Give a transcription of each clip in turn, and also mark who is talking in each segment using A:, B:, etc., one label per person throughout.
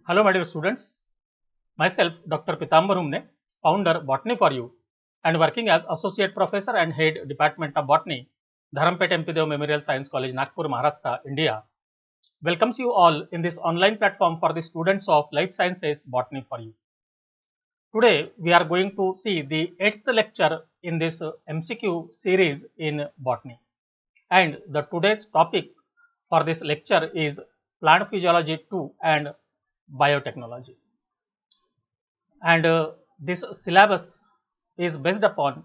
A: Hello, my dear students. Myself, Dr. Pitambar Humne, founder Botany for You, and working as Associate Professor and Head Department of Botany, Dharampet MP Dev Memorial Science College, Nagpur, Maharashtra, India, welcomes you all in this online platform for the students of Life Sciences Botany for You. Today, we are going to see the 8th lecture in this MCQ series in Botany. And the today's topic for this lecture is Plant Physiology 2 and Biotechnology. And this syllabus is based upon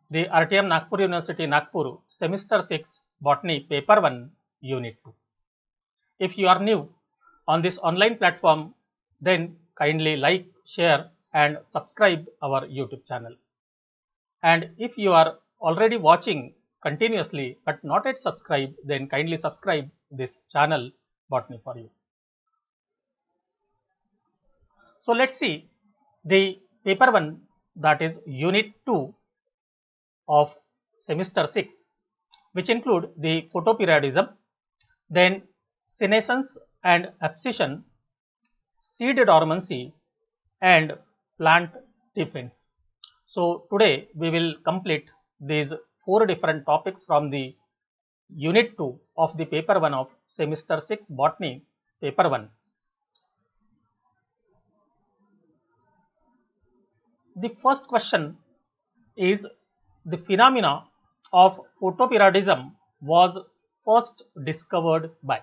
A: the RTM Nagpur University Nagpur semester 6 Botany paper 1 unit 2. If you are new on this online platform, then kindly like, share and subscribe our YouTube channel. And if you are already watching continuously but not yet subscribed, then kindly subscribe this channel Botany for You. So let's see the paper 1, that is unit 2 of semester 6, which include the photoperiodism, then senescence and abscission, seed dormancy and plant defense. So today we will complete these 4 different topics from the unit 2 of the paper 1 of semester 6 botany paper 1. The first question is, the phenomena of photoperiodism was first discovered by.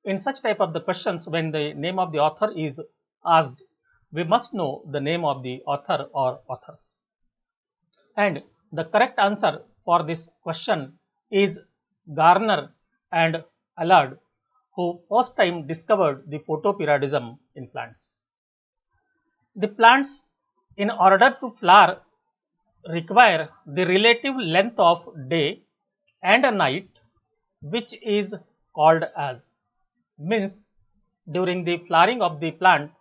A: In such type of the questions, when the name of the author is asked, we must know the name of the author or authors. And the correct answer for this question is Garner and Allard, who first time discovered the photoperiodism in plants. The plants, in order to flower, require the relative length of day and a night, which is called as, means during the flowering of the plant,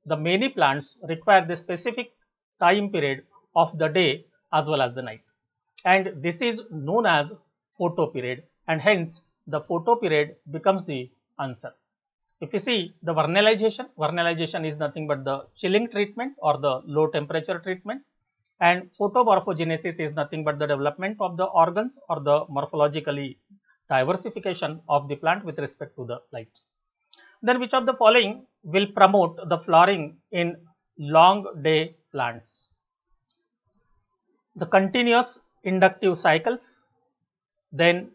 A: the many plants require the specific time period of the day as well as the night, and this is known as photoperiod, and hence the photoperiod becomes the answer. If you see the vernalization is nothing but the chilling treatment or the low temperature treatment, and photomorphogenesis is nothing but the development of the organs or the morphologically diversification of the plant with respect to the light. Then which of the following will promote the flowering in long day plants? The continuous inductive cycles, then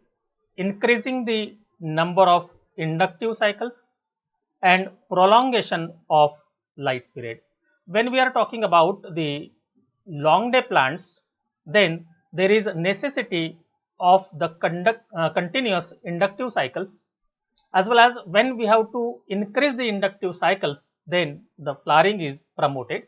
A: increasing the number of inductive cycles, and prolongation of light period. When we are talking about the long day plants, then there is necessity of the continuous inductive cycles, as well as when we have to increase the inductive cycles, then the flowering is promoted,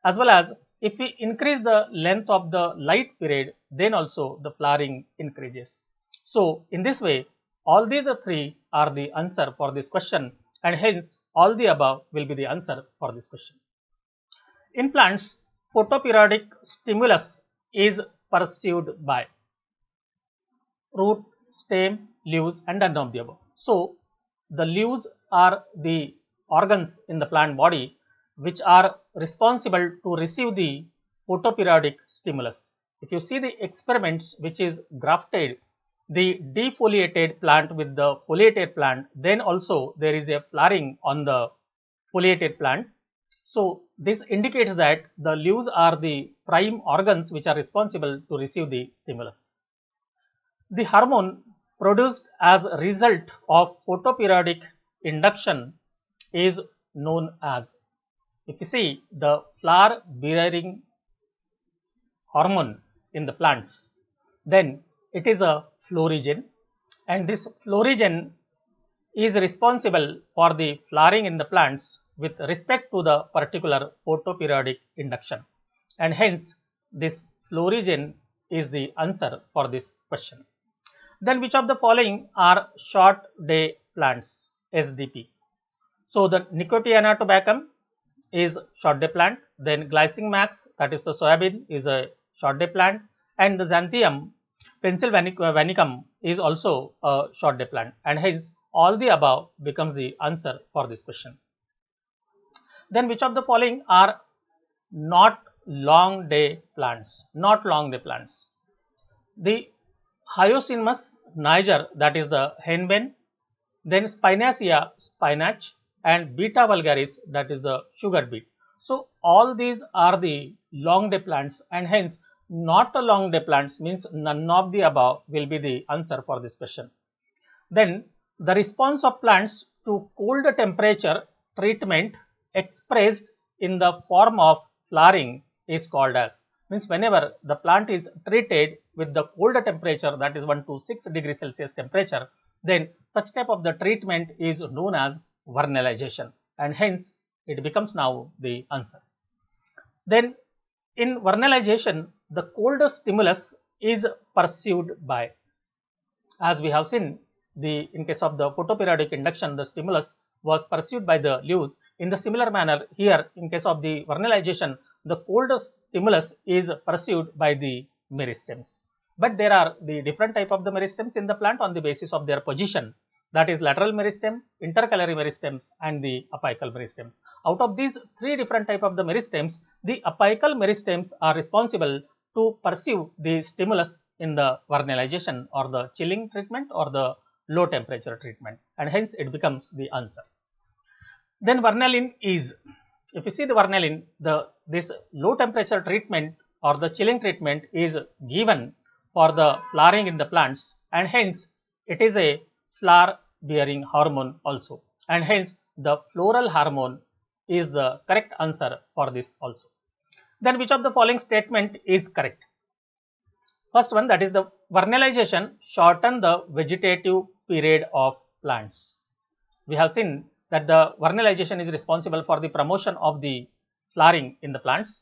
A: as well as if we increase the length of the light period, then also the flowering increases. So in this way, all these three are the answer for this question, and hence all the above will be the answer for this question. In plants, photoperiodic stimulus is pursued by root, stem, leaves and none of the above. So the leaves are the organs in the plant body which are responsible to receive the photoperiodic stimulus. If you see the experiments which is grafted the defoliated plant with the foliated plant, then also there is a flowering on the foliated plant. So this indicates that the leaves are the prime organs which are responsible to receive the stimulus. The hormone produced as a result of photoperiodic induction is known as, if you see the flower bearing hormone in the plants, then it is a florigen, and this florigen is responsible for the flowering in the plants with respect to the particular photoperiodic induction, and hence this florigen is the answer for this question. Then which of the following are short day plants, SDP? So the Nicotiana tobacum is short day plant, then Glycine max, that is the soybean, is a short day plant, and the Xanthium pennsylvanicum is also a short day plant, and hence all the above becomes the answer for this question. Then which of the following are not long day plants? Not long day plants. The Hyoscyamus niger, that is the henbane, then Spinacia spinach, and Beta vulgaris, that is the sugar beet. So all these are the long day plants, and hence not a long day plants means none of the above will be the answer for this question. Then the response of plants to cold temperature treatment expressed in the form of flowering is called as, means whenever the plant is treated with the colder temperature, that is 1 to 6 degrees Celsius temperature, then such type of the treatment is known as vernalization, and hence it becomes now the answer. Then in vernalization, the cold stimulus is pursued by, as we have seen, in case of the photoperiodic induction, the stimulus was pursued by the leaves. In the similar manner here, in case of the vernalization, the cold stimulus is pursued by the meristems. But there are the different type of the meristems in the plant on the basis of their position, that is lateral meristem, intercalary meristems, and the apical meristems. Out of these three different type of the meristems, the apical meristems are responsible to pursue the stimulus in the vernalization or the chilling treatment or the low temperature treatment, and hence it becomes the answer. Then vernalin is, if you see the vernalin, this low temperature treatment or the chilling treatment is given for the flowering in the plants, and hence it is a flower bearing hormone also, and hence the floral hormone is the correct answer for this also. Then which of the following statement is correct? First one, that is the vernalization shorten the vegetative period of plants. We have seen that the vernalization is responsible for the promotion of the flowering in the plants,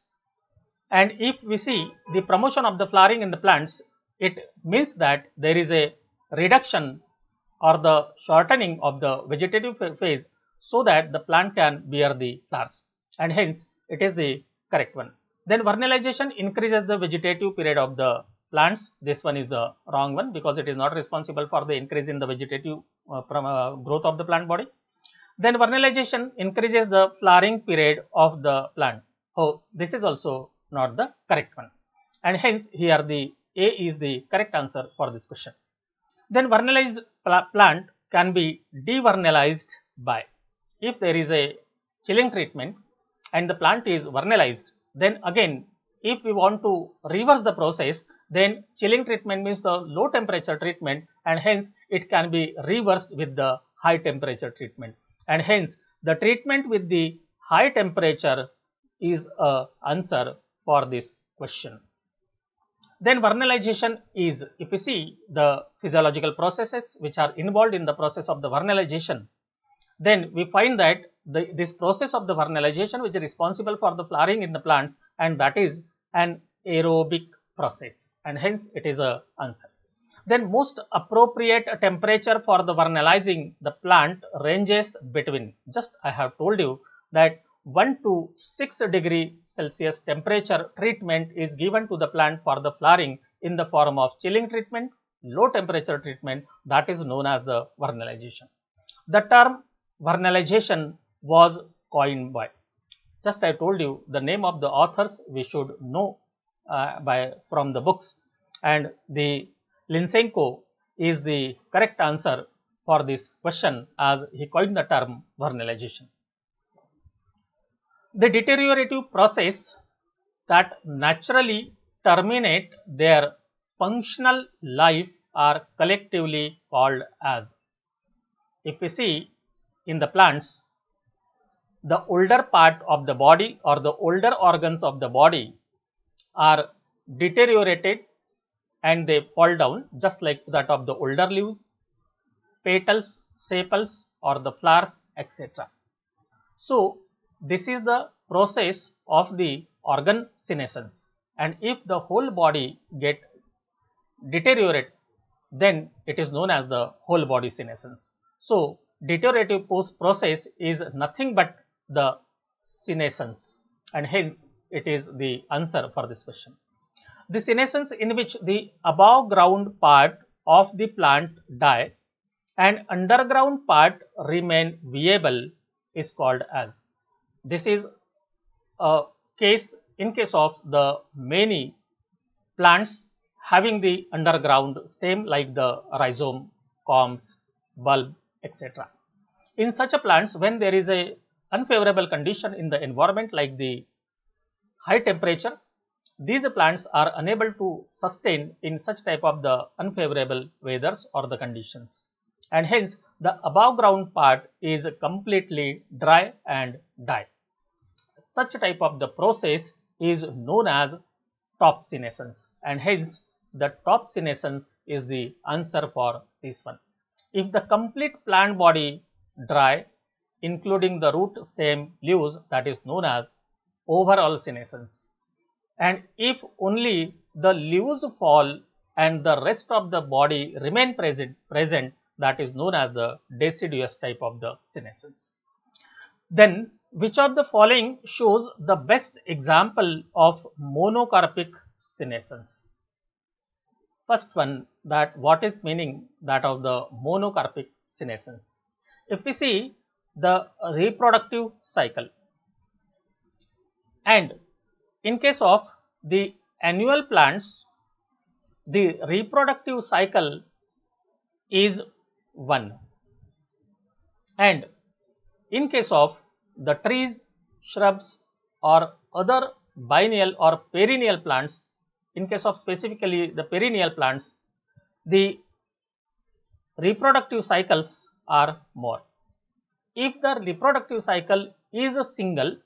A: and if we see the promotion of the flowering in the plants, it means that there is a reduction or the shortening of the vegetative phase so that the plant can bear the flowers, and hence it is the correct one. Then vernalization increases the vegetative period of the plants. This one is the wrong one because it is not responsible for the increase in the vegetative growth of the plant body. Then vernalization increases the flowering period of the plant. Oh, this is also not the correct one, and hence here the A is the correct answer for this question. Then vernalized plant can be devernalized by, if there is a chilling treatment and the plant is vernalized, then again if we want to reverse the process, then chilling treatment means the low temperature treatment, and hence it can be reversed with the high temperature treatment, and hence the treatment with the high temperature is a answer for this question. Then vernalization is, if you see the physiological processes which are involved in the process of the vernalization, then we find that this process of the vernalization which is responsible for the flowering in the plants, and that is an aerobic process, and hence it is a answer. Then most appropriate temperature for the vernalizing the plant ranges between, just I have told you that 1 to 6 degree Celsius temperature treatment is given to the plant for the flowering in the form of chilling treatment, low temperature treatment, that is known as the vernalization. The term vernalization was coined by, just I told you the name of the authors we should know from the books, and the Lysenko is the correct answer for this question as he coined the term vernalization. The deteriorative process that naturally terminate their functional life are collectively called as, if we see in the plants, the older part of the body or the older organs of the body are deteriorated and they fall down just like that of the older leaves, petals, sepals or the flowers, etc. So this is the process of the organ senescence, and if the whole body get deteriorate, then it is known as the whole body senescence. So deteriorative process is nothing but the senescence, and hence it is the answer for this question. The senescence in which the above ground part of the plant die and underground part remain viable is called as. This is a case in case of the many plants having the underground stem like the rhizome, corms, bulb, etc. In such a plants, when there is a unfavorable condition in the environment like the high temperature, these plants are unable to sustain in such type of the unfavorable weathers or the conditions, and hence the above ground part is completely dry and die. Such type of the process is known as top senescence, and hence the top senescence is the answer for this one. If the complete plant body dry, including the root, stem, leaves, that is known as overall senescence. And if only the leaves fall and the rest of the body remain present, that is known as the deciduous type of the senescence. Then which of the following shows the best example of monocarpic senescence? First one, that what is meaning that of the monocarpic senescence? If we see the reproductive cycle, and in case of the annual plants, the reproductive cycle is 1, and in case of the trees, shrubs or other biennial or perennial plants, in case of specifically the perennial plants, the reproductive cycles are more. If the reproductive cycle is a single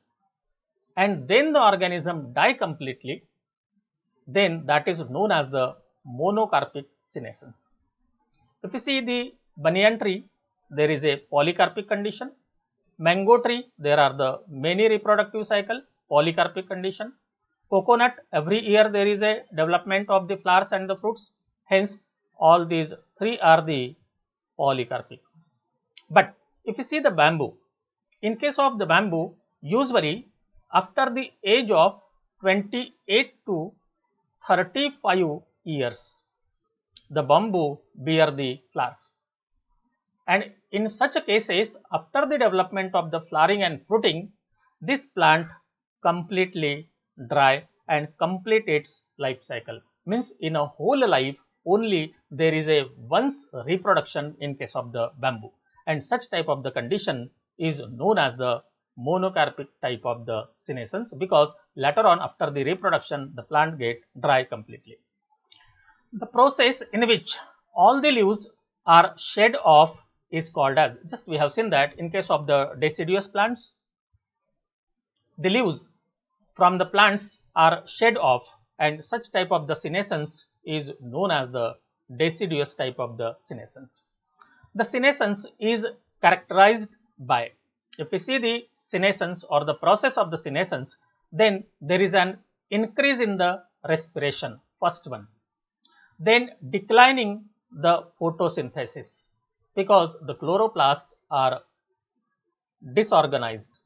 A: and then the organism die completely, then that is known as the monocarpic senescence. If you see the banyan tree, there is a polycarpic condition. Mango tree, there are the many reproductive cycle, polycarpic condition. Coconut, every year there is a development of the flowers and the fruits, hence all these three are the polycarpic. But if you see the bamboo, in case of the bamboo, usually after the age of 28 to 35 years, the bamboo bear the flowers. And in such cases, after the development of the flowering and fruiting, this plant completely dry and complete its life cycle. Means in a whole life, only there is a once reproduction in case of the bamboo, and such type of the condition is known as the monocarpic type of the senescence, because later on after the reproduction, the plant get dry completely. The process in which all the leaves are shed off is called as, just we have seen that in case of the deciduous plants, the leaves from the plants are shed off, and such type of the senescence is known as the deciduous type of the senescence. The senescence is characterized by, if we see the senescence or the process of the senescence, then there is an increase in the respiration, first one, then declining the photosynthesis because the chloroplasts are disorganized,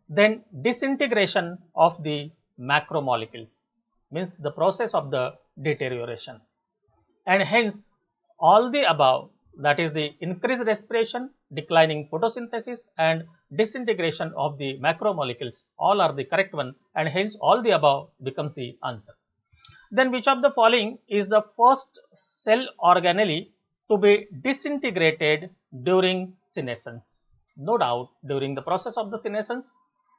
A: then disintegration of the macromolecules, means the process of the deterioration, and hence all the above, that is the increased respiration, declining photosynthesis and disintegration of the macromolecules, all are the correct one, and hence all the above becomes the answer. Then which of the following is the first cell organelle to be disintegrated during senescence? No doubt, during the process of the senescence,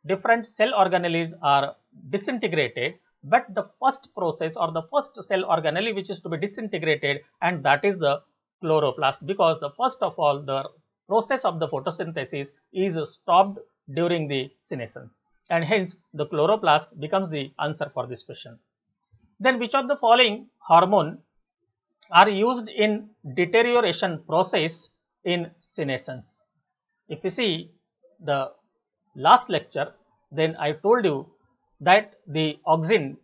A: different cell organelles are disintegrated, but the first process or the first cell organelle which is to be disintegrated, and that is the chloroplast, because the first of all the process of the photosynthesis is stopped during the senescence, and hence the chloroplast becomes the answer for this question. Then which of the following hormone are used in deterioration process in senescence? If you see the last lecture, then I told you that the auxin,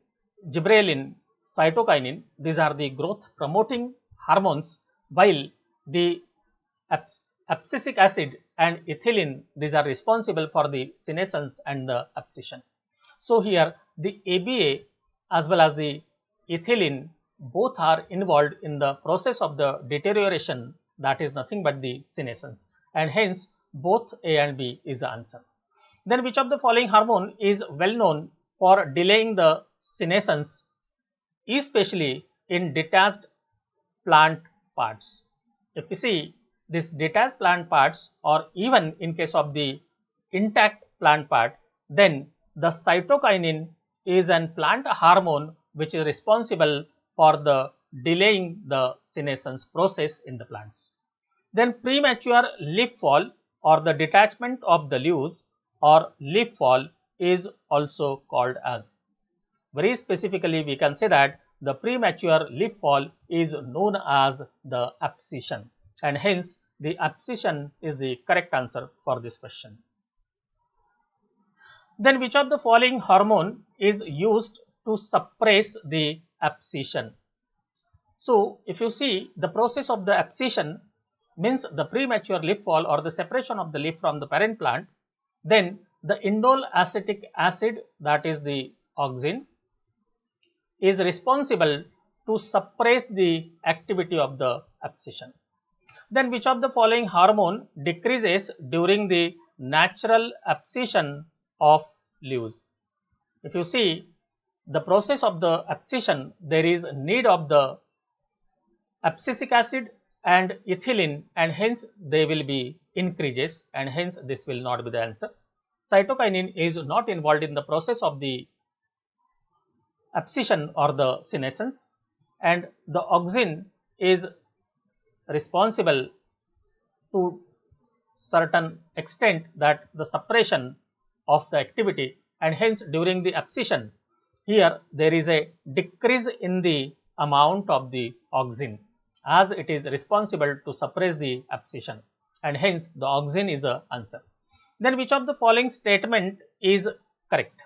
A: gibberellin, cytokinin, these are the growth promoting hormones, while the abscisic acid and ethylene, these are responsible for the senescence and the abscission. So here the ABA as well as the ethylene both are involved in the process of the deterioration, that is nothing but the senescence, and hence both A and B is the answer. Then which of the following hormone is well known for delaying the senescence, especially in detached plant parts? If we see this detached plant parts, or even in case of the intact plant part, then the cytokinin is an plant hormone which is responsible for the delaying the senescence process in the plants. Then premature leaf fall or the detachment of the leaves or leaf fall is also called as. Very specifically, we can say that the premature leaf fall is known as the abscission, and hence the abscission is the correct answer for this question. Then which of the following hormone is used to suppress the abscission? So if you see the process of the abscission means the premature leaf fall or the separation of the leaf from the parent plant, then the indole acetic acid, that is the auxin, is responsible to suppress the activity of the abscission. Then which of the following hormone decreases during the natural abscission of leaves? If you see the process of the abscission, there is need of the abscisic acid and ethylene, and hence they will be increases, and hence this will not be the answer. Cytokinin is not involved in the process of the abscission or the senescence, and the auxin is responsible to certain extent that the suppression of the activity, and hence during the abscission here there is a decrease in the amount of the auxin, as it is responsible to suppress the abscission, and hence the auxin is the answer. Then which of the following statement is correct?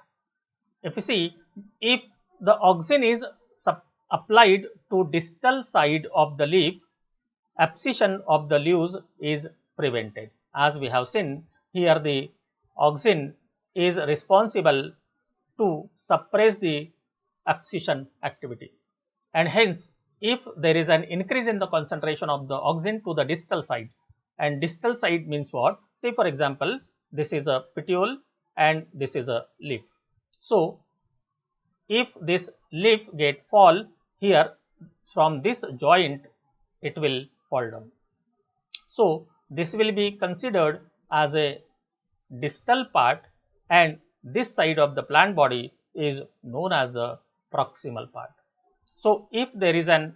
A: If you see, if the auxin is applied to distal side of the leaf, abscission of the leaves is prevented. As we have seen here, the auxin is responsible to suppress the abscission activity, and hence if there is an increase in the concentration of the auxin to the distal side, and distal side means what? Say for example, this is a petiole and this is a leaf. So if this leaf get fall here from this joint, it will fall down. So this will be considered as a distal part, and this side of the plant body is known as the proximal part. So if there is an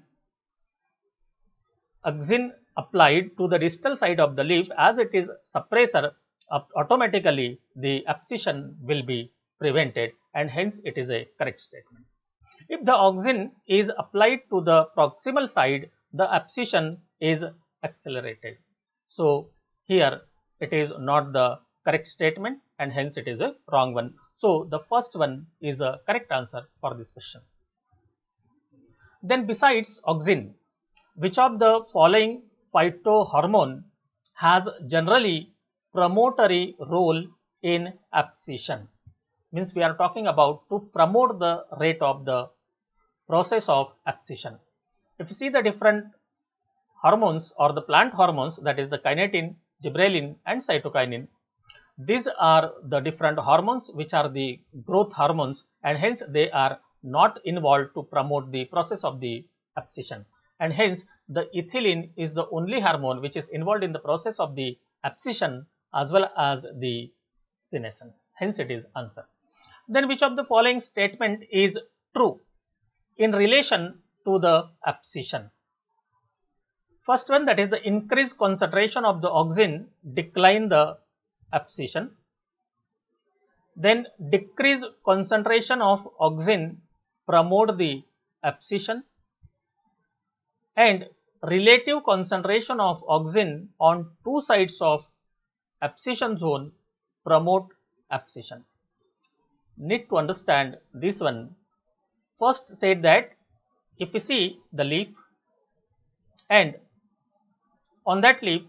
A: auxin applied to the distal side of the leaf, as it is suppressor, automatically the abscission will be prevented, and hence it is a correct statement. If the auxin is applied to the proximal side, the abscission is accelerated. So here it is not the correct statement, and hence it is a wrong one. So the first one is a correct answer for this question. Then besides auxin, which of the following phytohormone has generally promotory role in abscission? Means we are talking about to promote the rate of the process of abscission. If you see the different hormones or the plant hormones, that is the kinetin, gibberellin and cytokinin, these are the different hormones which are the growth hormones, and hence they are not involved to promote the process of the abscission, and hence the ethylene is the only hormone which is involved in the process of the abscission as well as the senescence, hence it is answer. Then which of the following statement is true in relation to the abscission? First one, that is the increased concentration of the auxin decline the abscission. Then decreased concentration of auxin promote the abscission, and relative concentration of auxin on two sides of abscission zone promote abscission. Need to understand this one. First said that if you see the leaf, and on that leaf,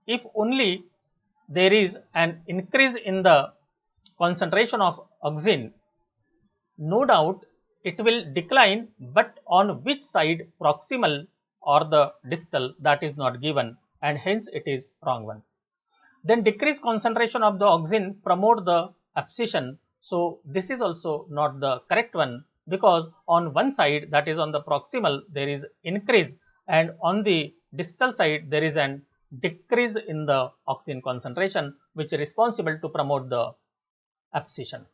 A: if only there is an increase in the concentration of auxin, no doubt it will decline, but on which side, proximal or the distal, that is not given, and hence it is wrong one. Then decreased concentration of the auxin promote the abscission. So this is also not the correct one, because on one side, that is on the proximal, there is increase, and on the distal side there is an decrease in the oxygen concentration, which is responsible to promote the abscission.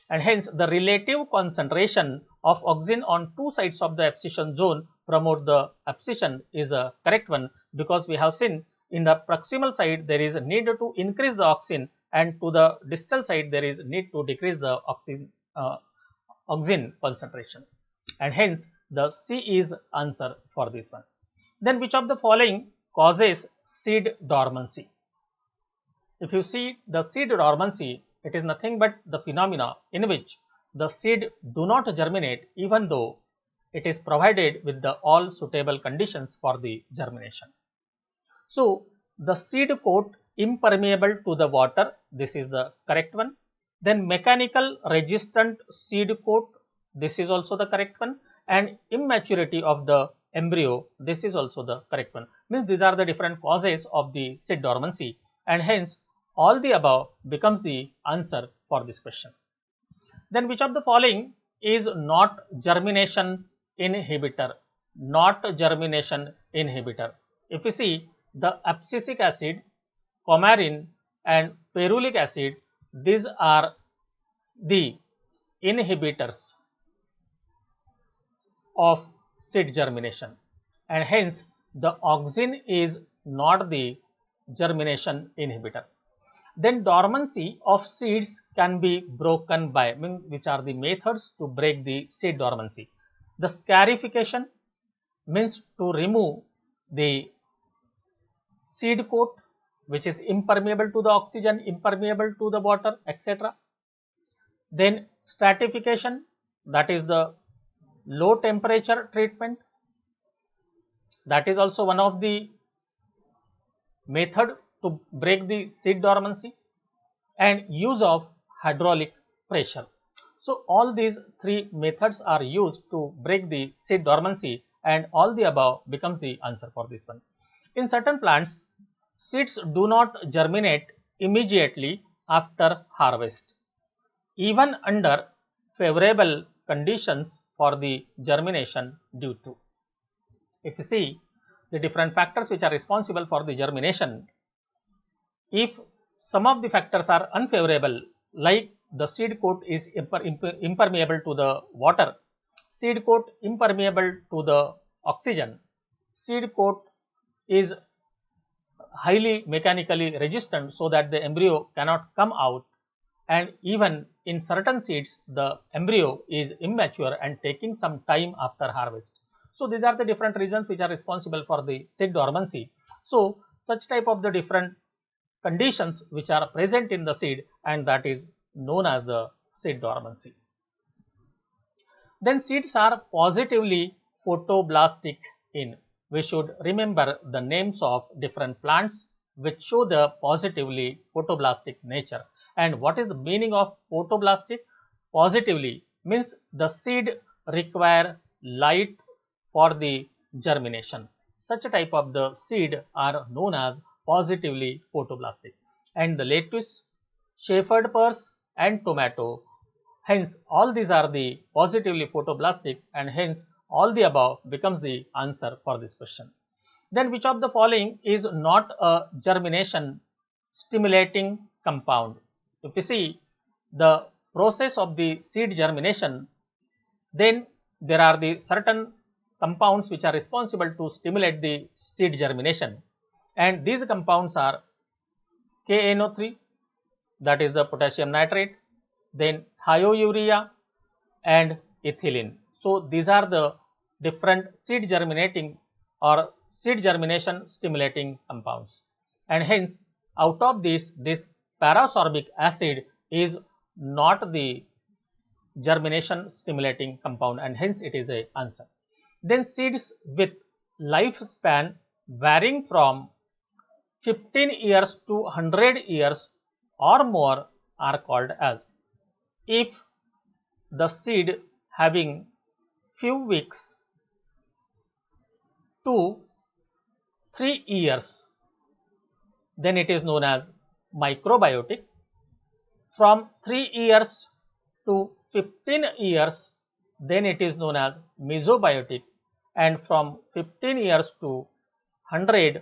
A: And hence the relative concentration of oxygen on two sides of the abscission zone promote the abscission is a correct one, because we have seen in the proximal side there is a need to increase the oxygen, and to the distal side there is need to decrease the oxygen concentration, and hence the C is answer for this one. Then which of the following causes seed dormancy? If you see the seed dormancy, it is nothing but the phenomena in which the seed do not germinate even though it is provided with the all suitable conditions for the germination. So the seed coat impermeable to the water, this is the correct one. Then mechanical resistant seed coat, this is also the correct one. And immaturity of the embryo, this is also the correct one. Means these are the different causes of the seed dormancy, and hence all the above becomes the answer for this question. Then which of the following is not germination inhibitor? Not germination inhibitor. If you see the abscisic acid, coumarin and ferulic acid, these are the inhibitors of seed germination, and hence the auxin is not the germination inhibitor. Then dormancy of seeds can be broken by, which are the methods to break the seed dormancy. The scarification means to remove the seed coat, which is impermeable to the oxygen, impermeable to the water, etc. Then stratification, that is the low temperature treatment, that is also one of the method to break the seed dormancy, and use of hydraulic pressure. So all these three methods are used to break the seed dormancy, and all the above becomes the answer for this one. In certain plants, seeds do not germinate immediately after harvest, even under favorable conditions for the germination due to. If you see the different factors which are responsible for the germination, if some of the factors are unfavorable, like the seed coat is impermeable to the water, seed coat impermeable to the oxygen, seed coat is highly mechanically resistant so that the embryo cannot come out, and even in certain seeds the embryo is immature and taking some time after harvest. So these are the different reasons which are responsible for the seed dormancy. So such type of the different conditions which are present in the seed, and that is known as the seed dormancy. Then seeds are positively photoblastic in. We should remember the names of different plants which show the positively photoblastic nature. And what is the meaning of photoblastic? Positively means the seed require light for the germination. Such a type of the seed are known as positively photoblastic. And the lettuce, shepherd purse and tomato, hence all these are the positively photoblastic, and hence all the above becomes the answer for this question. Then which of the following is not a germination stimulating compound? If you see the process of the seed germination, then there are the certain compounds which are responsible to stimulate the seed germination, and these compounds are KNO3, that is the potassium nitrate, then thiourea and ethylene. So these are the different seed germinating or seed germination stimulating compounds, and hence out of this parasorbic acid is not the germination stimulating compound, and hence it is a answer. Then seeds with lifespan varying from 15 years to 100 years or more are called as. If the seed having few weeks to 3 years, then it is known as microbiotic. from 3 years to 15 years, then it is known as mesobiotic, and from 15 years to 100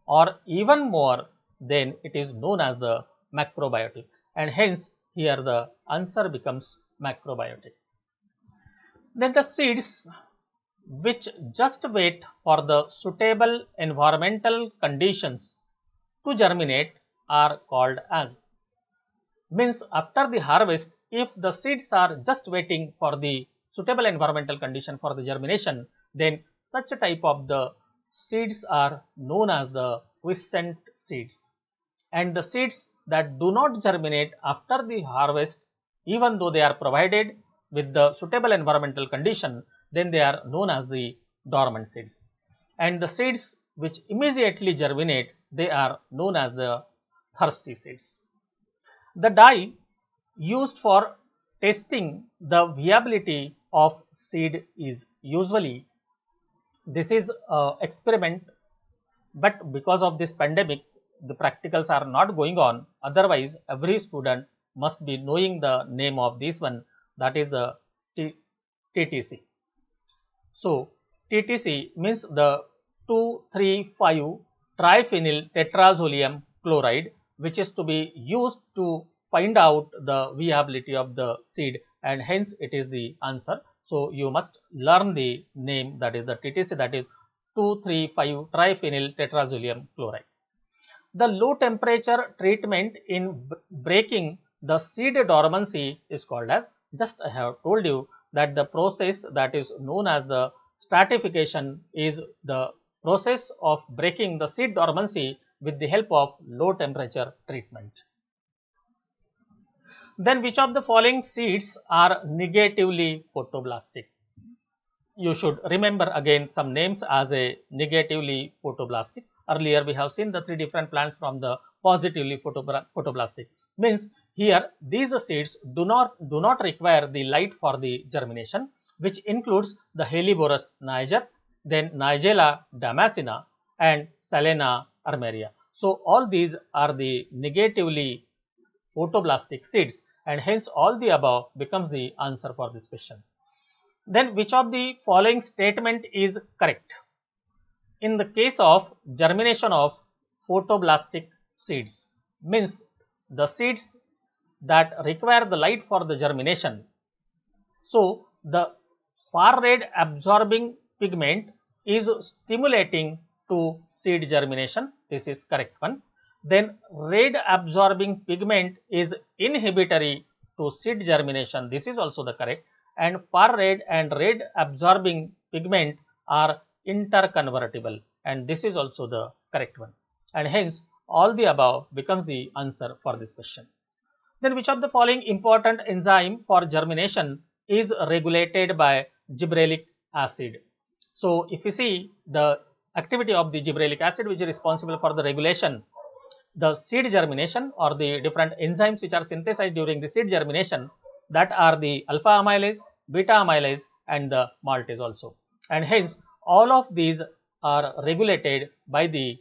A: or even more, then it is known as the macrobiotic, and hence here the answer becomes macrobiotic. Then the seeds which just wait for the suitable environmental conditions to germinate are called as, means after the harvest, if the seeds are just waiting for the suitable environmental condition for the germination, then such a type of the seeds are known as the quiescent seeds. And the seeds that do not germinate after the harvest, even though they are provided with the suitable environmental condition, then they are known as the dormant seeds. And the seeds which immediately germinate, they are known as the thirsty seeds. The dye used for testing the viability of seed is usually, this is an experiment, but because of this pandemic, the practicals are not going on. Otherwise, every student must be knowing the name of this one, that is the TTC. So, TTC means the 2,3,5 triphenyl tetrazolium chloride, which is to be used to find out the viability of the seed, and hence it is the answer. So, you must learn the name, that is the TTC, that is 2,3,5 triphenyl tetrazolium chloride. The low temperature treatment in breaking the seed dormancy is called as, just I have told you that the process that is known as the stratification is the process of breaking the seed dormancy with the help of low temperature treatment. Then which of the following seeds are negatively photoblastic? You should remember again some names as a negatively photoblastic. Earlier we have seen the 3 different plants from the positively photoblastic. Means here these seeds do not require the light for the germination, which includes the Helleborus niger, then Nigella damascena and Salena armeria. So all these are the negatively photoblastic seeds, and hence all the above becomes the answer for this question. Then which of the following statement is correct? In the case of germination of photoblastic seeds, means the seeds that require the light for the germination, so the far red absorbing pigment is stimulating to seed germination, this is correct one. Then red absorbing pigment is inhibitory to seed germination, this is also the correct. And far red and red absorbing pigment are interconvertible, and this is also the correct one, and hence all the above becomes the answer for this question. Then which of the following important enzyme for germination is regulated by gibberellic acid? So if you see the activity of the gibberellic acid, which is responsible for the regulation the seed germination, or the different enzymes which are synthesized during the seed germination, that are the alpha amylase, beta amylase and the maltase also, and hence all of these are regulated by the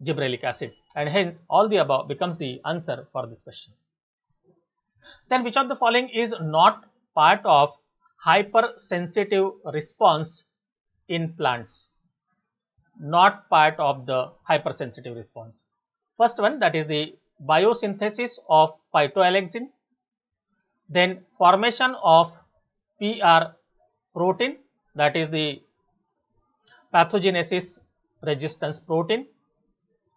A: gibberellic acid, and hence all the above becomes the answer for this question. Then which of the following is not part of hypersensitive response in plants? Not part of the hypersensitive response. First one, that is the biosynthesis of phytoalexin, then formation of PR protein, that is the pathogenesis resistance protein,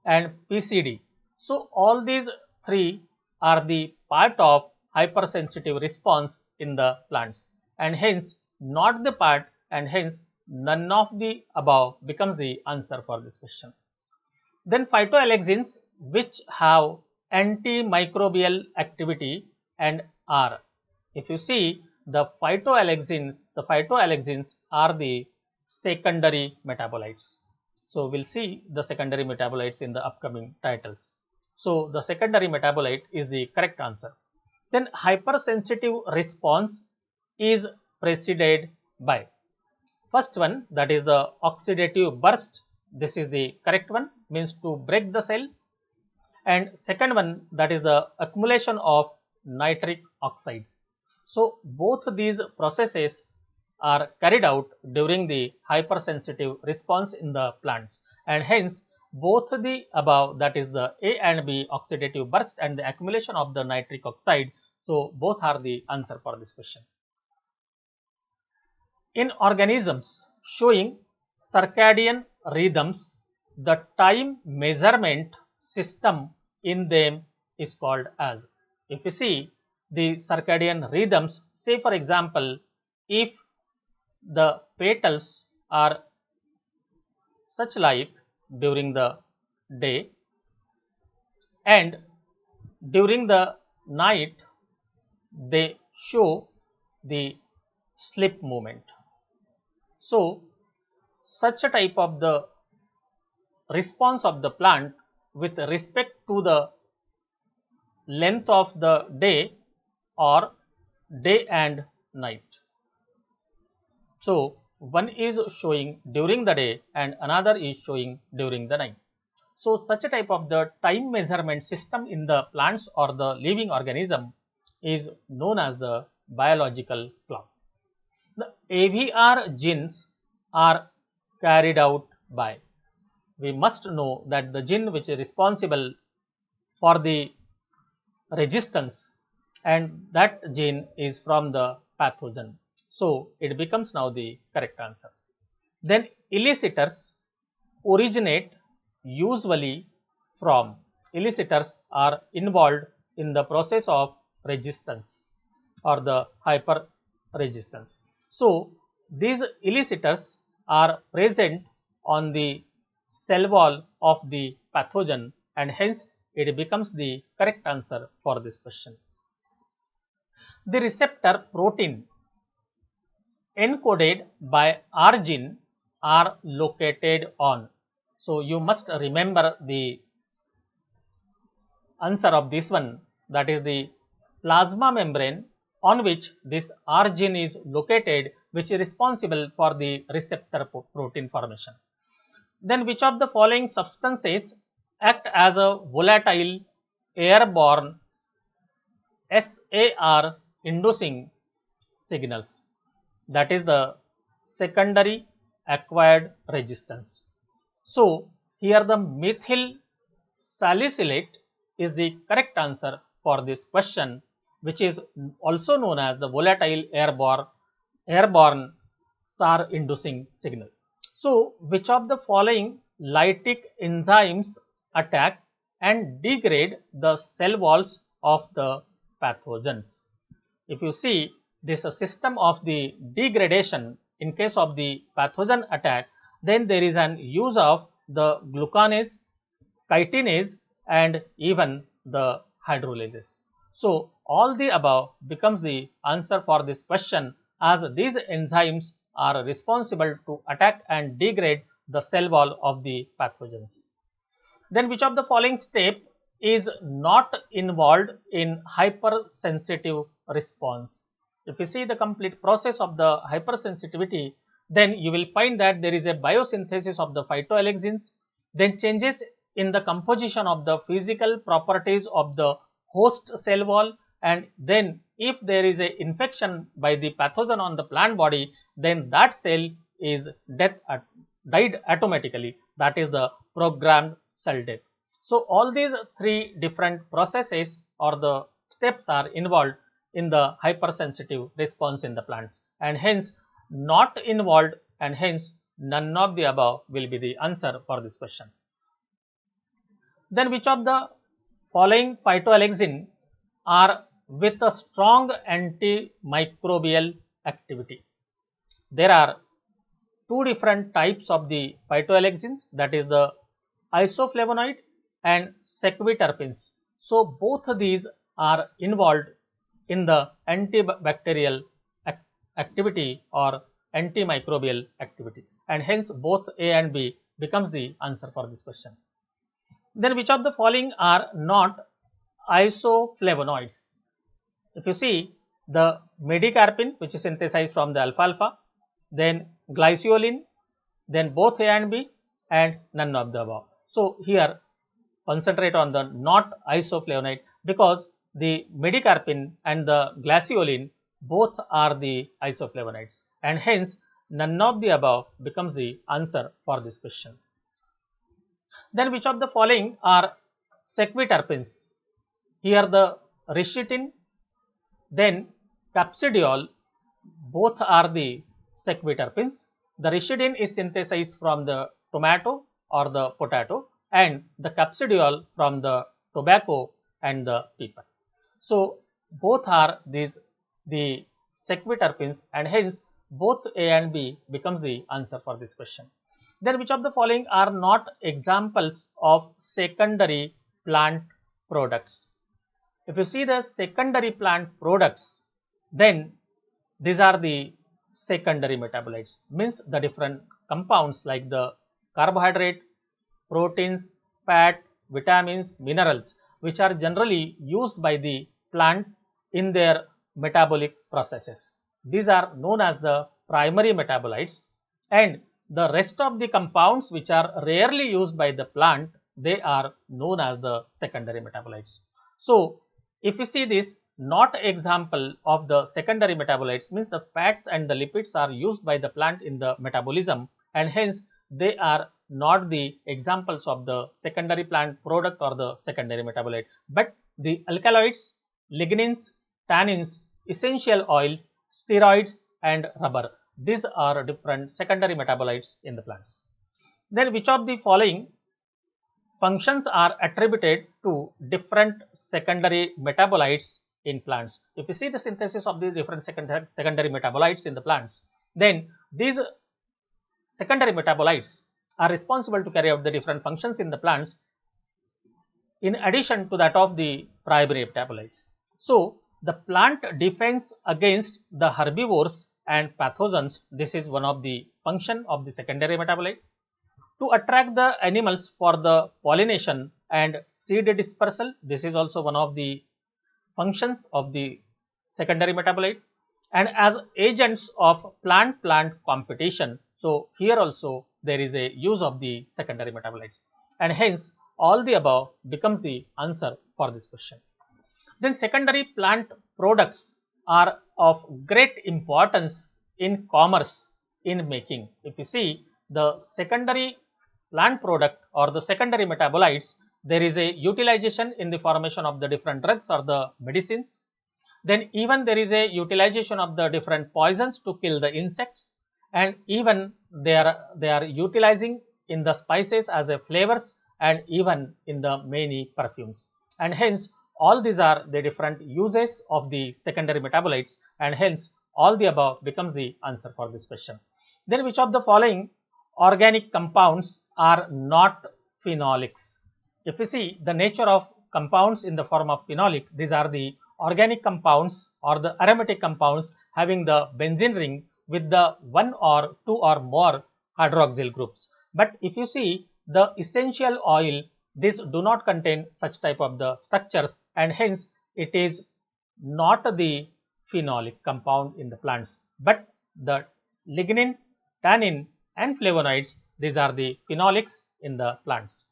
A: and PCD. So all these 3 are the part of hypersensitive response in the plants, and hence not the part, and hence none of the above becomes the answer for this question. Then phytoalexins which have antimicrobial activity and are, if you see the phytoalexins are the secondary metabolites. So we'll see the secondary metabolites in the upcoming titles. So the secondary metabolite is the correct answer. Then hypersensitive response is preceded by, first one, that is the oxidative burst, this is the correct one, means to break the cell, and second one, that is the accumulation of nitric oxide. So both these processes are carried out during the hypersensitive response in the plants, and hence both the above, that is the A and B oxidative burst and the accumulation of the nitric oxide, so both are the answer for this question. In organisms showing circadian rhythms, the time measurement system in them is called as. If you see the circadian rhythms, say for example, if the petals are such like during the day and during the night they show the slip movement. So such a type of the response of the plant with respect to the length of the day or day and night. So one is showing during the day and another is showing during the night. So such a type of the time measurement system in the plants or the living organism is known as the biological clock. The AVR genes are carried out by, we must know that the gene which is responsible for the resistance, and that gene is from the pathogen. So it becomes now the correct answer. Then elicitors originate usually from, elicitors are involved in the process of resistance or the hyper resistance. So these elicitors are present on the cell wall of the pathogen, and hence it becomes the correct answer for this question. The receptor protein encoded by R gene are located on. So you must remember the answer of this one, that is the plasma membrane on which this R gene is located, which is responsible for the receptor protein formation. Then which of the following substances act as a volatile airborne SAR inducing signals? That is the secondary acquired resistance. So here the methyl salicylate is the correct answer for this question, which is also known as the volatile airborne SAR inducing signal. So which of the following lytic enzymes attack and degrade the cell walls of the pathogens? If you see this system of the degradation in case of the pathogen attack, then there is an use of the glucanase, chitinase and even the hydrolases. So all the above becomes the answer for this question, as these enzymes are responsible to attack and degrade the cell wall of the pathogens. Then which of the following step is not involved in hypersensitive response? If you see the complete process of the hypersensitivity, then you will find that there is a biosynthesis of the phytoalexins, then changes in the composition of the physical properties of the host cell wall, and then if there is a infection by the pathogen on the plant body, then that cell is died automatically, that is the programmed cell death. So all these three different processes or the steps are involved in the hypersensitive response in the plants, and hence not involved, and hence none of the above will be the answer for this question. Then which of the following phytoalexin are with a strong antimicrobial activity? There are two different types of the phytoalexins, that is the isoflavonoid and sequiterpenes. So both these are involved in the antibacterial activity or antimicrobial activity, and hence both A and B becomes the answer for this question. Then which of the following are not isoflavonoids? If you see the medecarpine, which is synthesized from the alfalfa, then glyceolin, then both A and B, and none of the above. So here concentrate on the not isoflavonoid, because the medecarpine and the glaceolin both are the isoflavonoids, and hence none of the above becomes the answer for this question. Then which of the following are sequiterpenes? Here the risdipine, then capsidiol, both are the sequiterpenes. The risdipine is synthesized from the tomato or the potato, and the capsidiol from the tobacco and the pepper. So both are these the sequiterpenes, and hence both A and B becomes the answer for this question. Then which of the following are not examples of secondary plant products? If you see the secondary plant products, then these are the secondary metabolites, means the different compounds like the carbohydrate, proteins, fat, vitamins, minerals, which are generally used by the plant in their metabolic processes. These are known as the primary metabolites, and the rest of the compounds which are rarely used by the plant, they are known as the secondary metabolites. So if you see this, not example of the secondary metabolites means the fats and the lipids are used by the plant in the metabolism, and hence they are not the examples of the secondary plant product or the secondary metabolite, but the alkaloids, lignins, tannins, essential oils, steroids and rubber. These are different secondary metabolites in the plants. Then which of the following functions are attributed to different secondary metabolites in plants? If you see the synthesis of these different secondary metabolites in the plants, then these secondary metabolites are responsible to carry out the different functions in the plants in addition to that of the primary metabolites. So the plant defends against the herbivores and pathogens. This is one of the function of the secondary metabolite. To attract the animals for the pollination and seed dispersal, this is also one of the functions of the secondary metabolite, and as agents of plant-plant competition. So here also there is a use of the secondary metabolites, and hence all the above becomes the answer for this question. Then secondary plant products are of great importance in commerce in making. If you see the secondary plant product or the secondary metabolites, there is a utilization in the formation of the different drugs or the medicines. Then even there is a utilization of the different poisons to kill the insects, and even they are utilizing in the spices as a flavors and even in the many perfumes, and hence all these are the different uses of the secondary metabolites, and hence all the above becomes the answer for this question. Then which of the following organic compounds are not phenolics? If you see the nature of compounds in the form of phenolic, these are the organic compounds or the aromatic compounds having the benzene ring with the one or two or more hydroxyl groups. But if you see the essential oil, these do not contain such type of the structures, and hence it is not the phenolic compound in the plants, but the lignin, tannin and flavonoids, these are the phenolics in the plants.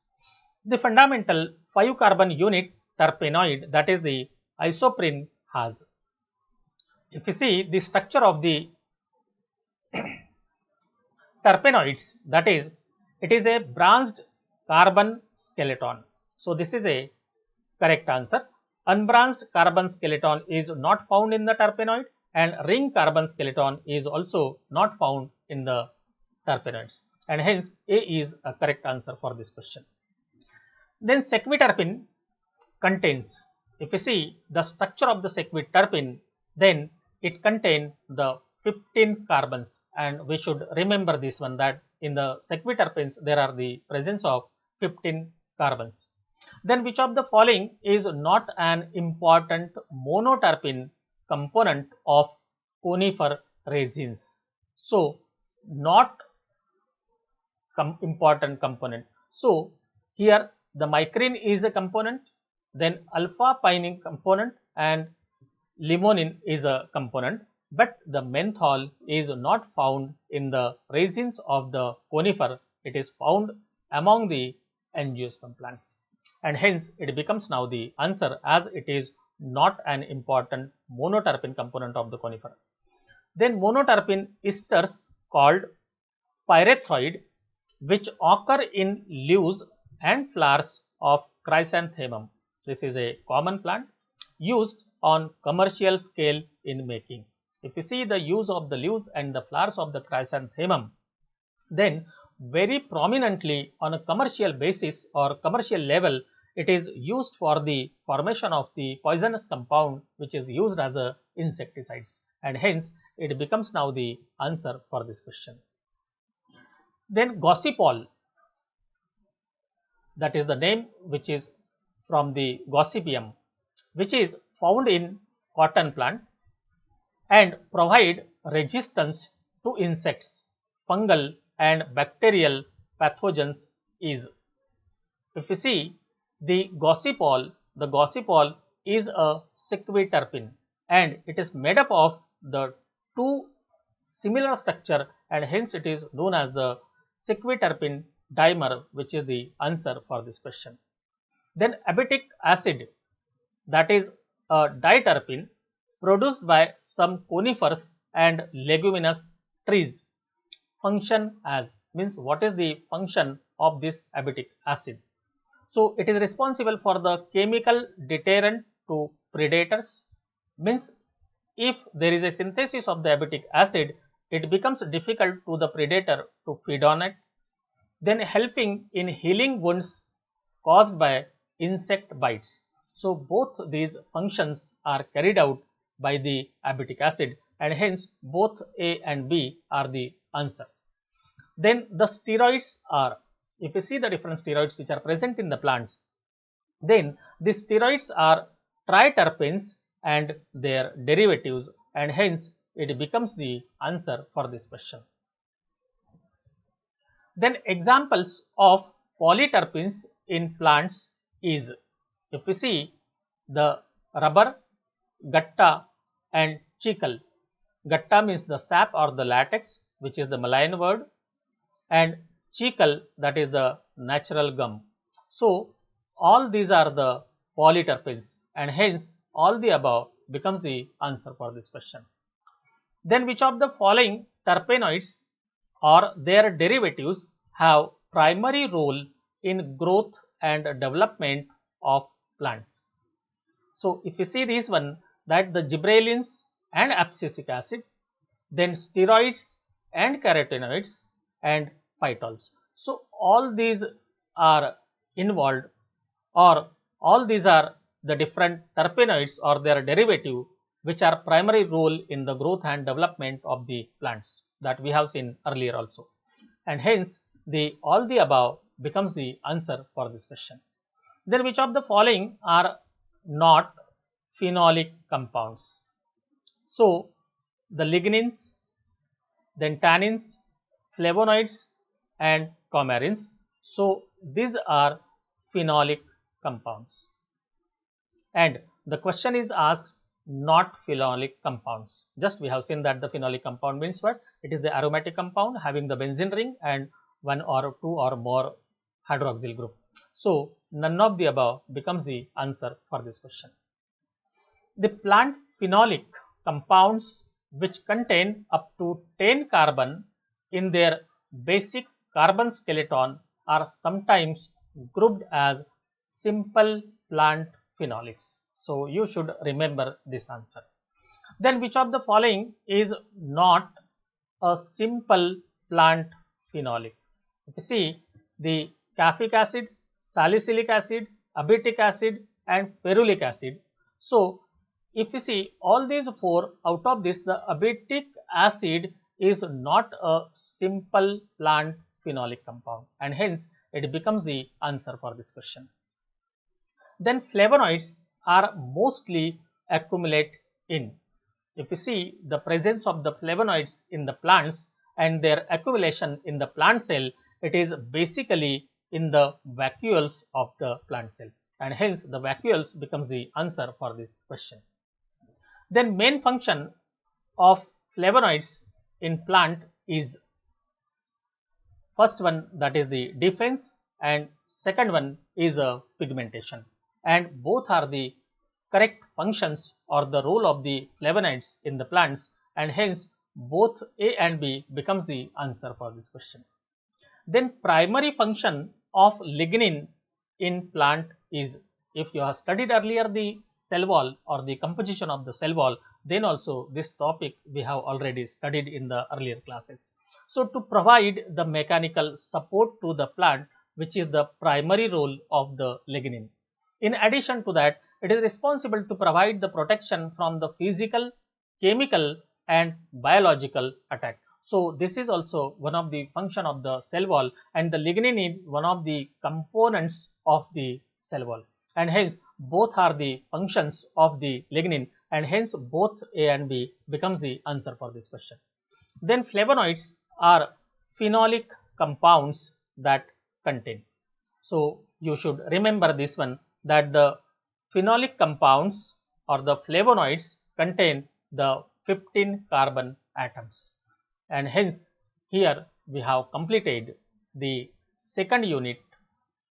A: The fundamental 5-carbon unit terpenoid, that is the isoprene, has. If you see the structure of the terpenoids, that is, it is a branched carbon skeleton. So this is a correct answer. Unbranched carbon skeleton is not found in the terpenoid, and ring carbon skeleton is also not found in the terpenoids, and hence A is a correct answer for this question. Then sequiterpene contains, if you see the structure of the sequiterpene, then it contains the 15 carbons, and we should remember this one, that in the sequiterpenes there are the presence of 15 carbons. Then which of the following is not an important monoterpene component of conifer resins? So not important component. So here the micrine is a component, then alpha pinene component and limonin is a component, but the menthol is not found in the resins of the conifer. It is found among the angiosperm plants, and hence it becomes now the answer, as it is not an important monoterpene component of the conifer. Then monoterpene esters called pyrethroid, which occur in leaves and flowers of chrysanthemum. This is a common plant used on commercial scale in making. If you see the use of the leaves and the flowers of the chrysanthemum, then very prominently on a commercial basis or commercial level, it is used for the formation of the poisonous compound which is used as a insecticides, and hence it becomes now the answer for this question. Then Gossypol, that is the name which is from the Gossypium, which is found in cotton plant and provide resistance to insects, fungal and bacterial pathogens is. If you see the Gossypol is a sequiterpene and it is made up of the two similar structure, and hence it is known as the sequiterpene dimer, which is the answer for this question. Then abatic acid, that is a diterpene produced by some conifers and leguminous trees. Function as means what is the function of this abatic acid? So it is responsible for the chemical deterrent to predators, means if there is a synthesis of the abatic acid, it becomes difficult to the predator to feed on it. Then helping in healing wounds caused by insect bites. So both these functions are carried out by the abatic acid, and hence both A and B are the answer. Then the steroids are, if you see the different steroids which are present in the plants, then the steroids are triterpenes and their derivatives, and hence it becomes the answer for this question. Then examples of polyterpenes in plants is, if we see the rubber, gatta and chicle. Gatta means the sap or the latex, which is the Malayan word, and chicle, that is the natural gum. So all these are the polyterpenes, and hence all the above becomes the answer for this question. Then which of the following terpenoids or their derivatives have primary role in growth and development of plants? So if you see this one, that the gibberellins and abscisic acid, then steroids and carotenoids and phytols. So all these are involved, or all these are the different terpenoids or their derivative which are primary role in the growth and development of the plants, that we have seen earlier also, and hence the all the above becomes the answer for this question. Then which of the following are not phenolic compounds? So the lignins, then tannins, flavonoids and coumarins. So these are phenolic compounds, and the question is asked not phenolic compounds. Just we have seen that the phenolic compound means what? It is the aromatic compound having the benzene ring and one or two or more hydroxyl group. So none of the above becomes the answer for this question. The plant phenolic compounds which contain up to 10 carbon in their basic carbon skeleton are sometimes grouped as simple plant phenolics. So you should remember this answer. Then which of the following is not a simple plant phenolic? If you see the caffeic acid, salicylic acid, abatic acid and ferulic acid. So if you see all these four, out of this the abatic acid is not a simple plant phenolic compound, and hence it becomes the answer for this question. Then flavonoids are mostly accumulate in, if you see the presence of the flavonoids in the plants and their accumulation in the plant cell, it is basically in the vacuoles of the plant cell, and hence the vacuoles becomes the answer for this question. Then main function of flavonoids in plant is, first one that is the defense and second one is a pigmentation, and both are the correct functions or the role of the flavonoids in the plants, and hence both A and B becomes the answer for this question. Then primary function of lignin in plant is, if you have studied earlier the cell wall or the composition of the cell wall, then also this topic we have already studied in the earlier classes. So to provide the mechanical support to the plant, which is the primary role of the lignin. In addition to that, it is responsible to provide the protection from the physical, chemical and biological attack. So this is also one of the function of the cell wall, and the lignin is one of the components of the cell wall, and hence both are the functions of the lignin, and hence both A and B becomes the answer for this question. Then flavonoids are phenolic compounds that contain. So you should remember this one, that the phenolic compounds or the flavonoids contain the 15 carbon atoms, and hence here we have completed the second unit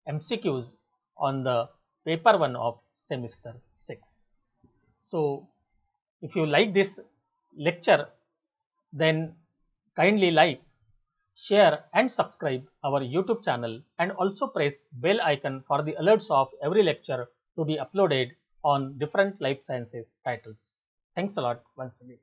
A: MCQs on the paper 1 of semester 6. So if you like this lecture, then kindly like, share and subscribe our YouTube channel, and also press bell icon for the alerts of every lecture to be uploaded on different life sciences titles. Thanks a lot once again.